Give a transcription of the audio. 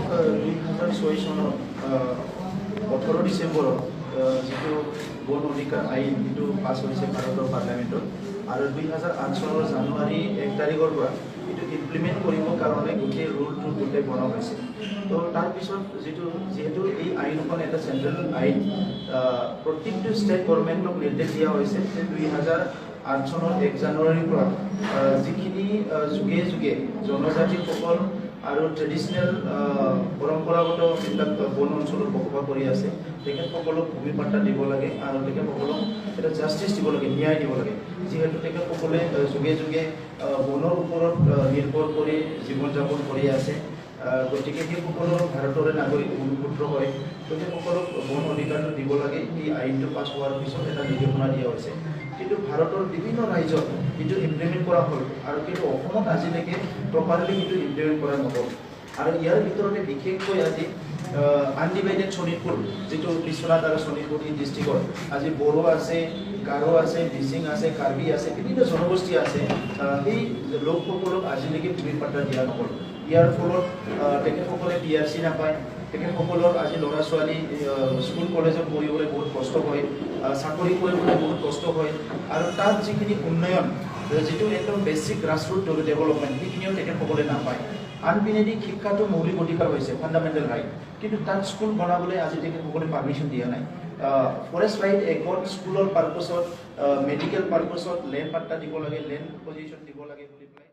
2006 চনৰ 18 ডিচেম্বৰত যিটো বন অধিকাৰ আইন যিটো পাছ হৈছে ভাৰতৰ পাৰ্লিয়ামেণ্টত আৰু 2008 চনৰ জানুৱাৰী 1 তাৰিখৰ পৰা এইটো ইমপ্লিমেণ্ট কৰিবৰ কাৰণে গোটেই ৰুলটো গোটেই বনোৱা হৈছে। তো তাৰপিছত যিহেতু এই আইনখন এটা চেণ্ট্ৰেল আইন, প্ৰত্যেকটো ষ্টেট গভৰ্ণমেণ্টক নিৰ্দেশ দিয়া হৈছে যে 2008 চনৰ 1 জানুৱাৰীৰ পৰা যিখিনি যুগে যুগে জনজাতিসকল আৰু ট্ৰেডিশ্যনেল পৰম্পৰাগত যিবিলাক বন অঞ্চলত বসবাস কৰি আছে তেখেতসকলক ভূমি পাট্টা দিব লাগে আৰু তেখেতসকলক এটা জাষ্টিছ দিব লাগে, ন্যায় দিব লাগে। যিহেতু তেখেতসকলে যুগে যুগে বনৰ ওপৰত নিৰ্ভৰ কৰি জীৱন যাপন কৰি আছে, গতিকে সেইসকলৰ ভাৰতৰে নাগৰিক ভূমিপুত্ৰ হয়, তেখেতসকলক বন অধিকাৰটো দিব লাগে। এই আইনটো পাছ হোৱাৰ পিছত এটা নিৰ্দেশনা দিয়া হৈছে, কিন্তু ভাৰতৰ বিভিন্ন ৰাজ্যত এইটো ইমপ্লিমেণ্ট কৰা হ'ল আৰু কিন্তু অসমত আজিলৈকে প্ৰপাৰলি সেইটো ইমপ্লিমেণ্ট কৰা নহ'ল। আৰু ইয়াৰ ভিতৰতে বিশেষকৈ আজি আনডিভাইডেড শোণিতপুৰ, যিটো বিশ্বনাথ আৰু শোণিতপুৰ ডিষ্ট্ৰিক্টত আজি বড়ো আছে, গাৰো আছে, মিচিং আছে, কাৰ্বি আছে, বিভিন্ন জনগোষ্ঠী আছে, সেই লোকসকলক আজিলৈকে ভূমি পাট্টা দিয়া নহ'ল। ইয়াৰ ফলত তেখেতসকলে PRC নাপায়, তেখেতসকলৰ আজি ল'ৰা ছোৱালী স্কুল কলেজত পঢ়িবলৈ বহুত কষ্ট হয়, চাকৰি কৰিবলৈ বহুত কষ্ট হয়, আৰু তাত যিখিনি উন্নয়ন, যিটো একদম বেছিক গ্ৰাছৰুট ডেভেলপমেণ্ট, সেইখিনিও তেখেতসকলে নাপায়। আনপিনেদি শিক্ষাটো মৌলিক অধিকাৰ হৈছে, ফাণ্ডামেণ্টেল ৰাইট, কিন্তু তাত স্কুল বনাবলৈ আজি তেখেতসকলে পাৰ্মিশ্যন দিয়া নাই। ফৰেষ্ট ৰাইট এক্টত স্কুলৰ পাৰ্পছত, মেডিকেল পাৰ্পছত লেণ্ড পাট্টা দিব লাগে, লেণ্ড পজিশ্যন দিব লাগে বুলি পেলাই